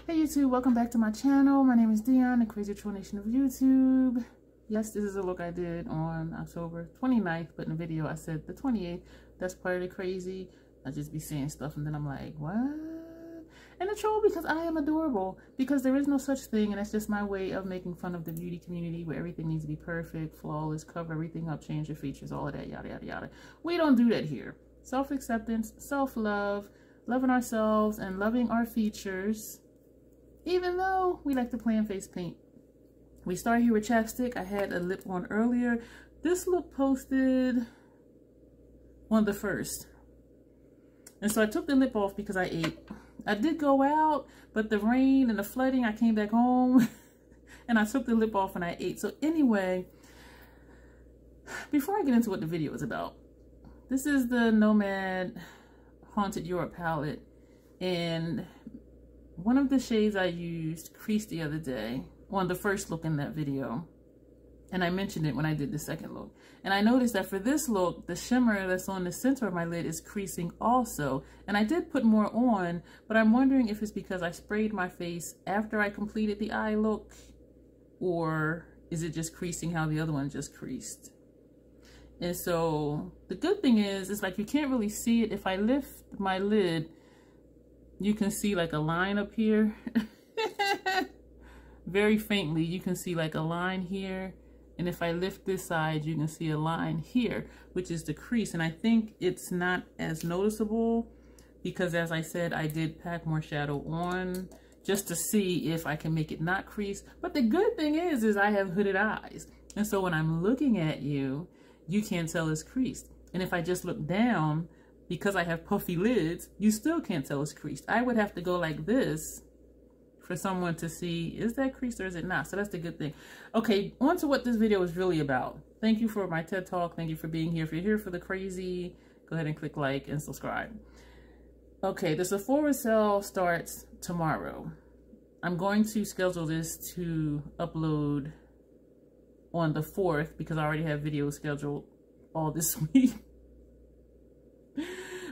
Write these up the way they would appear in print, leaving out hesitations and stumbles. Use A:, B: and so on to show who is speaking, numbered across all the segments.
A: Hey YouTube, welcome back to my channel. My name is Dion, the crazy troll nation of YouTube. Yes, this is a look I did on October 29th, but in the video I said the 28th. That's part of the crazy. I just be saying stuff and then I'm like, what? And the troll because I am adorable, because there is no such thing, and that's just my way of making fun of the beauty community where everything needs to be perfect, flawless, cover everything up, change your features, all of that, yada, yada, yada. We don't do that here. Self-acceptance, self-love, loving ourselves and loving our features. Even though we like to play in face paint. We start here with chapstick. I had a lip on earlier. This look posted on the 1st. And so I took the lip off because I ate. I did go out, but the rain and the flooding, I came back home and I took the lip off and I ate. So anyway, before I get into what the video is about, this is the Nomad Haunted Europe palette. And one of the shades I used creased the other day on the first look in that video. And I mentioned it when I did the second look. And I noticed that for this look, the shimmer that's on the center of my lid is creasing also. And I did put more on, but I'm wondering if it's because I sprayed my face after I completed the eye look, or is it just creasing how the other one just creased? And so the good thing is, it's like you can't really see it. If I lift my lid, you can see like a line up here. Very faintly, you can see like a line here. And if I lift this side, you can see a line here, which is the crease. And I think it's not as noticeable because, as I said, I did pack more shadow on just to see if I can make it not crease. But the good thing is I have hooded eyes. And so when I'm looking at you, you can't tell it's creased. And if I just look down, because I have puffy lids, you still can't tell it's creased. I would have to go like this for someone to see, is that creased or is it not? So that's the good thing. Okay, on to what this video is really about. Thank you for my TED Talk. Thank you for being here. If you're here for the crazy, go ahead and click like and subscribe. Okay, the Sephora sale starts tomorrow. I'm going to schedule this to upload on the 4th because I already have videos scheduled all this week.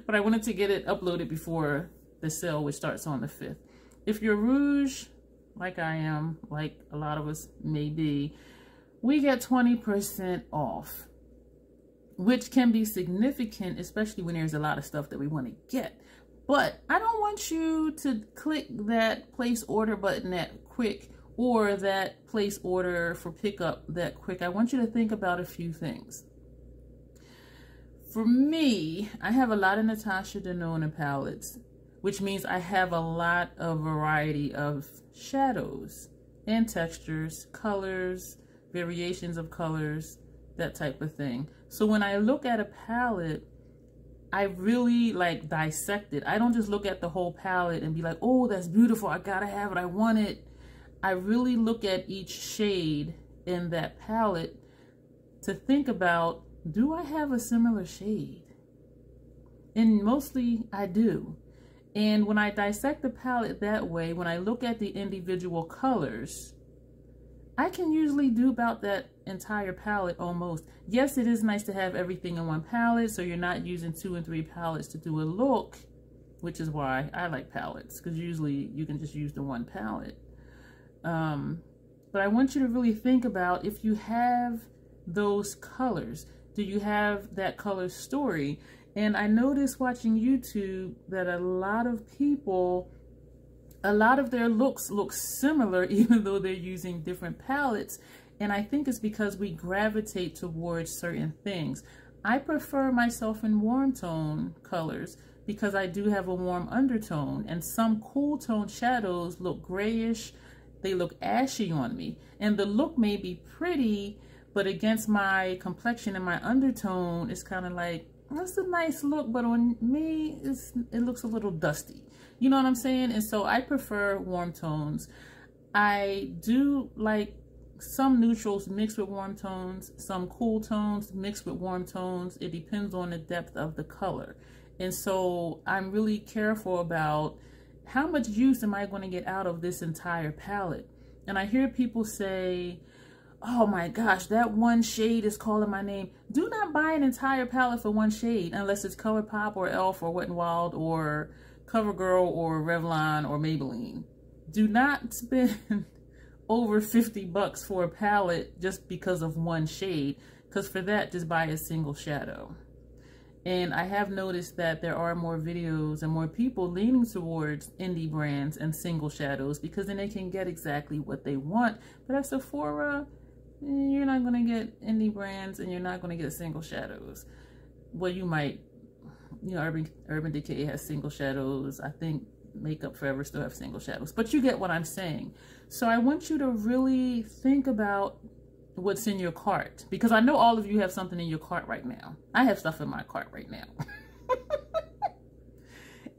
A: But I wanted to get it uploaded before the sale, which starts on the 5th. If you're Rouge, like I am, like a lot of us may be, we get 20% off, which can be significant, especially when there's a lot of stuff that we want to get. But I don't want you to click that place order button that quick, or that place order for pickup that quick. I want you to think about a few things. For me, I have a lot of Natasha Denona palettes, which means I have a lot of variety of shadows and textures, colors, variations of colors, that type of thing. So when I look at a palette, I really like dissect it. I don't just look at the whole palette and be like, oh, that's beautiful, I gotta have it, I want it. I really look at each shade in that palette to think about, do I have a similar shade? And mostly I do. And when I dissect the palette that way, when I look at the individual colors, I can usually do about that entire palette almost. Yes, it is nice to have everything in one palette, so you're not using 2 and 3 palettes to do a look, which is why I like palettes, because usually you can just use the one palette. But I want you to really think about, if you have those colors, do you have that color story? And I noticed watching YouTube that a lot of people, a lot of their looks look similar even though they're using different palettes. And I think it's because we gravitate towards certain things. I prefer myself in warm tone colors because I do have a warm undertone, and some cool tone shadows look grayish. They look ashy on me, and the look may be pretty, but against my complexion and my undertone, it's kind of like, that's a nice look, but on me, it looks a little dusty. You know what I'm saying? And so I prefer warm tones. I do like some neutrals mixed with warm tones, some cool tones mixed with warm tones. It depends on the depth of the color. And so I'm really careful about how much use am I going to get out of this entire palette. And I hear people say, oh my gosh, that one shade is calling my name. Do not buy an entire palette for one shade unless it's ColourPop or e.l.f. or Wet n Wild or CoverGirl or Revlon or Maybelline. Do not spend over 50 bucks for a palette just because of one shade, because for that, just buy a single shadow. And I have noticed that there are more videos and more people leaning towards indie brands and single shadows, because then they can get exactly what they want. But at Sephora, you're not going to get indie brands and you're not going to get single shadows. Well, you might, you know, Urban Decay has single shadows. I think Makeup Forever still have single shadows, but you get what I'm saying. So I want you to really think about what's in your cart, because I know all of you have something in your cart right now. I have stuff in my cart right now.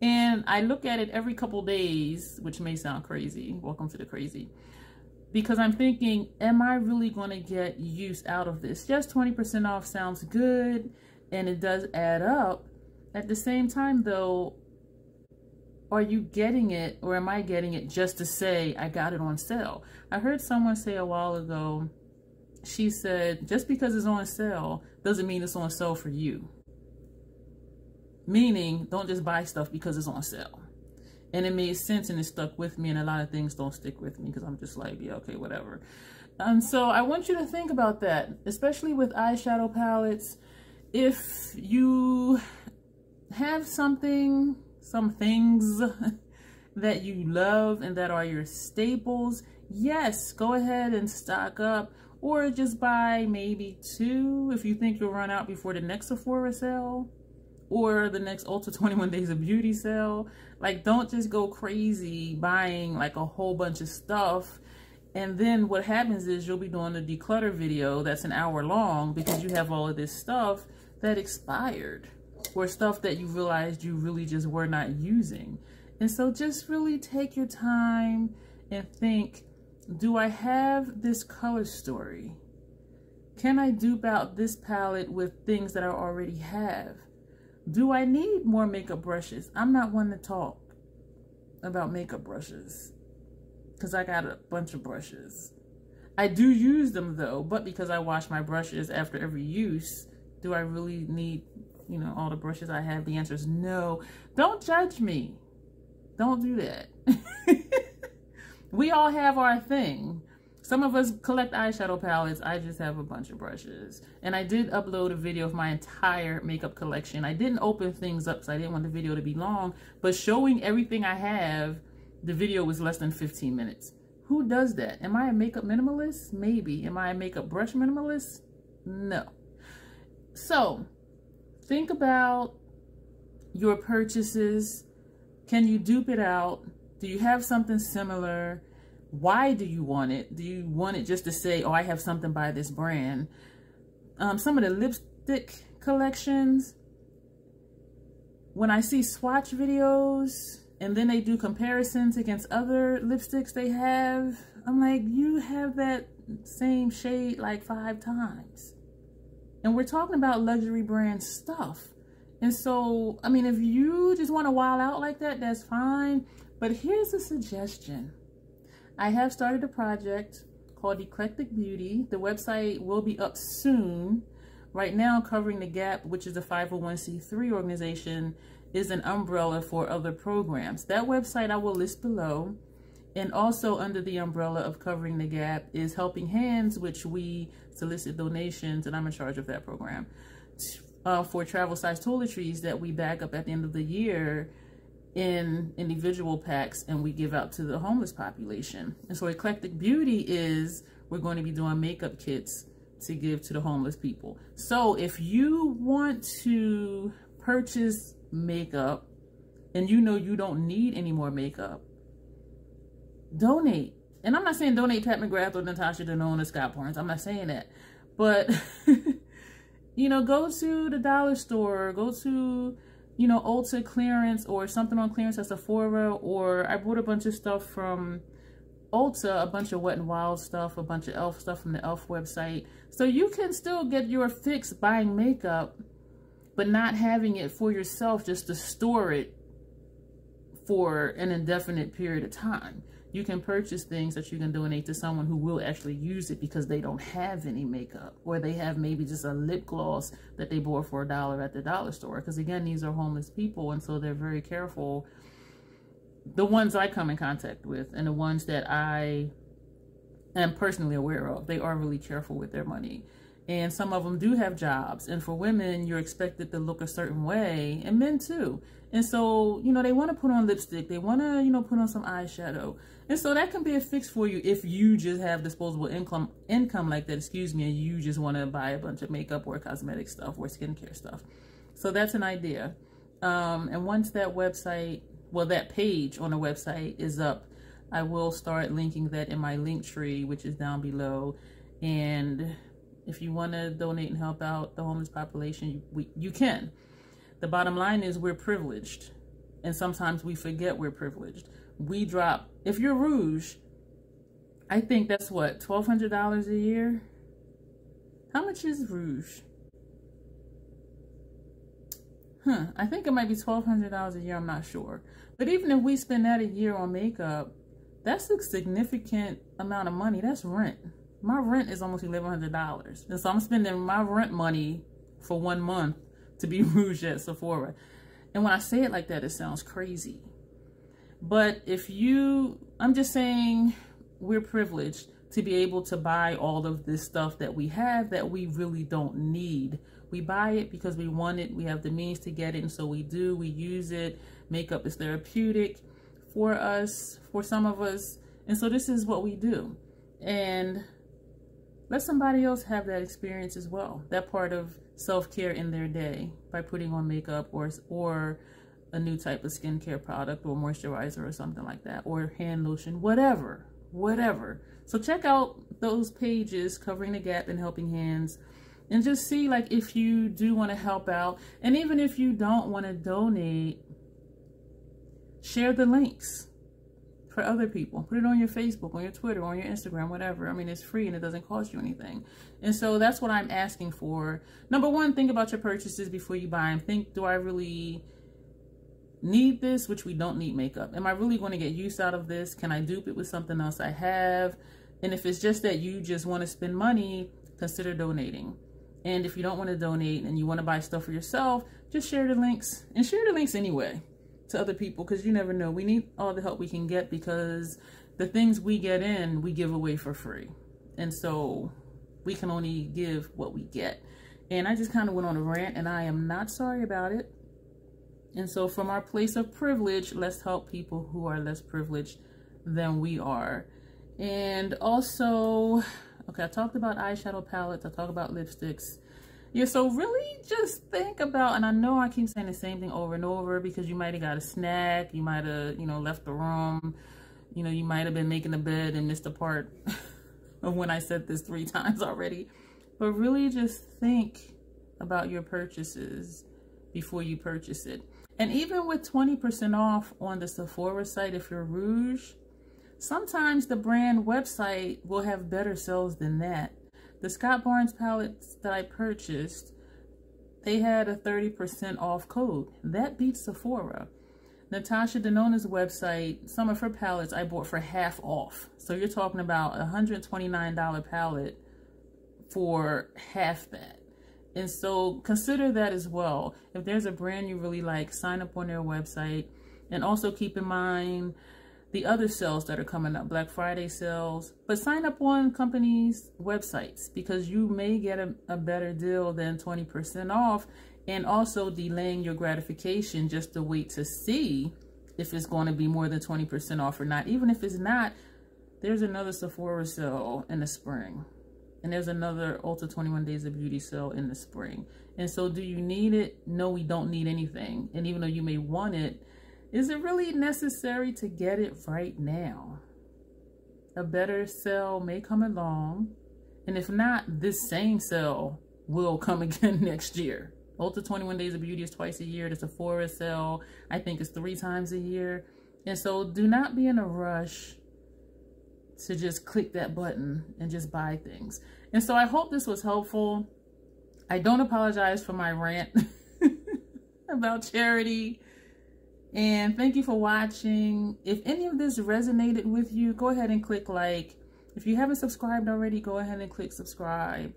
A: And I look at it every couple days, which may sound crazy. Welcome to the crazy. Because I'm thinking, am I really going to get use out of this? Just 20% off sounds good, and it does add up. At the same time, though, are you getting it, or am I getting it just to say I got it on sale? I heard someone say a while ago, she said, just because it's on sale doesn't mean it's on sale for you. Meaning, don't just buy stuff because it's on sale. And it made sense, and it stuck with me, and a lot of things don't stick with me because I'm just like, yeah, okay, whatever. And so I want you to think about that, especially with eyeshadow palettes. If you have some things that you love and that are your staples, yes, go ahead and stock up, or just buy maybe 2 if you think you'll run out before the next Sephora sale or the next Ulta 21 Days of Beauty sale. Like, don't just go crazy buying like a whole bunch of stuff. And then what happens is you'll be doing a declutter video that's an hour long because you have all of this stuff that expired, or stuff that you realized you really just were not using. And so just really take your time and think, do I have this color story? Can I dupe out this palette with things that I already have? Do I need more makeup brushes? I'm not one to talk about makeup brushes because I got a bunch of brushes. I do use them though, but because I wash my brushes after every use, do I really need, you know, all the brushes I have? The answer is no. Don't judge me. Don't do that. We all have our thing. Some of us collect eyeshadow palettes. I just have a bunch of brushes. And I did upload a video of my entire makeup collection. I didn't open things up because I didn't want the video to be long, but showing everything I have, the video was less than 15 minutes. Who does that? Am I a makeup minimalist? Maybe. Am I a makeup brush minimalist? No. So think about your purchases. Can you dupe it out? Do you have something similar? Why do you want it? Do you want it just to say, oh, I have something by this brand? Some of the lipstick collections, when I see swatch videos and then they do comparisons against other lipsticks they have, I'm like, you have that same shade like 5 times. And we're talking about luxury brand stuff. And so, I mean, if you just want to wild out like that, that's fine. But here's a suggestion. I have started a project called Eclectic Beauty. The website will be up soon. Right now, Covering the Gap, which is a 501c3 organization, is an umbrella for other programs. That website I will list below. And also under the umbrella of Covering the Gap is Helping Hands, which we solicit donations, and I'm in charge of that program, for travel size toiletries that we bag up at the end of the year in individual packs and we give out to the homeless population. And so Eclectic Beauty is, we're going to be doing makeup kits to give to the homeless people. So if you want to purchase makeup and you know you don't need any more makeup, donate. And I'm not saying donate Pat McGrath or Natasha Denone or Scott Barnes. I'm not saying that. But, you know, go to the dollar store, go to, you know, Ulta clearance or something on clearance at Sephora, or I bought a bunch of stuff from Ulta, a bunch of Wet n Wild stuff, a bunch of e.l.f. stuff from the e.l.f. website. So you can still get your fix buying makeup, but not having it for yourself just to store it for an indefinite period of time. You can purchase things that you can donate to someone who will actually use it because they don't have any makeup, or they have maybe just a lip gloss that they bought for $1 at the dollar store. Because again, these are homeless people, and so they're very careful the ones I come in contact with and the ones that I am personally aware of, they are really careful with their money. And some of them do have jobs. And for women, you're expected to look a certain way, and men too. And so, you know, they want to put on lipstick. They want to, you know, put on some eyeshadow. And so that can be a fix for you if you just have disposable income like that, excuse me, and you just want to buy a bunch of makeup or cosmetic stuff or skincare stuff. So that's an idea. And once that website, well, that page on the website is up, I will start linking that in my link tree, which is down below. And if you want to donate and help out the homeless population, you can. The bottom line is we're privileged. And sometimes we forget we're privileged. We drop, if you're Rouge, I think that's what, $1,200 a year? How much is Rouge? I think it might be $1,200 a year, I'm not sure. But even if we spend that a year on makeup, that's a significant amount of money. That's rent. My rent is almost $1,100. And so I'm spending my rent money for 1 month to be Rouge at Sephora. And when I say it like that, it sounds crazy. But if you, I'm just saying we're privileged to be able to buy all of this stuff that we have that we really don't need. We buy it because we want it. We have the means to get it. And so we do, we use it. Makeup is therapeutic for us, for some of us. And so this is what we do. And let somebody else have that experience as well. That part of self-care in their day by putting on makeup or a new type of skincare product or moisturizer or something like that, or hand lotion, whatever. So check out those pages, Covering the Gap and Helping Hands, and just see like if you do want to help out. And even if you don't want to donate, share the links for other people. Put it on your Facebook, on your Twitter, on your Instagram, whatever. I mean, it's free and it doesn't cost you anything. And so that's what I'm asking for. Number one, think about your purchases before you buy them. Think, do I really need this? Which we don't need makeup. Am I really going to get use out of this? Can I dupe it with something else I have? And if it's just that you just want to spend money, consider donating. And if you don't want to donate and you want to buy stuff for yourself, just share the links, and share the links anyway to other people, because you never know. We need all the help we can get, because the things we get in, we give away for free. And so we can only give what we get. And I just kind of went on a rant, and I am not sorry about it. And so from our place of privilege, let's help people who are less privileged than we are. And also, okay, I talked about eyeshadow palettes. I talked about lipsticks. Yeah, so really just think about, and I know I keep saying the same thing over and over because you might have got a snack, you might have, you know, left the room, you know, you might have been making the bed and missed a part of when I said this 3 times already. But really just think about your purchases before you purchase it. And even with 20% off on the Sephora site, if you're Rouge, sometimes the brand website will have better sales than that. The Scott Barnes palettes that I purchased, they had a 30% off code. That beats Sephora. Natasha Denona's website, some of her palettes I bought for half off. So you're talking about a $129 palette for half that. And so consider that as well. If there's a brand you really like, sign up on their website. And also keep in mind the other sales that are coming up, Black Friday sales. But sign up on companies' websites, because you may get a better deal than 20% off, and also delaying your gratification just to wait to see if it's going to be more than 20% off or not. Even if it's not, there's another Sephora sale in the spring. And there's another Ulta 21 Days of Beauty sale in the spring. And so do you need it? No, we don't need anything. And even though you may want it, is it really necessary to get it right now? A better sale may come along. And if not, this same sale will come again next year. Ulta 21 Days of Beauty is twice a year. The Sephora sale, I think, is 3 times a year. And so do not be in a rush to just click that button and just buy things. And so I hope this was helpful. I don't apologize for my rant about charity. And thank you for watching. If any of this resonated with you, go ahead and click like. If you haven't subscribed already, go ahead and click subscribe.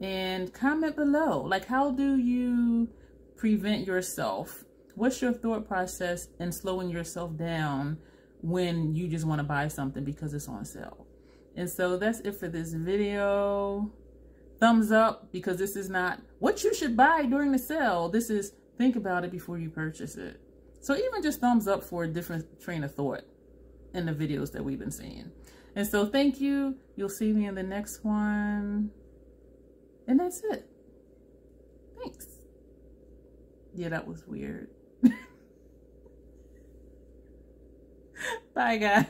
A: And comment below. Like, how do you prevent yourself what's your thought process in slowing yourself down when you just want to buy something because it's on sale? And so that's it for this video. Thumbs up, because this is not what you should buy during the sale. This is think about it before you purchase it. So even just thumbs up for a different train of thought in the videos that we've been seeing. And so thank you. You'll see me in the next one. And that's it. Thanks. Yeah, that was weird. Bye, guys.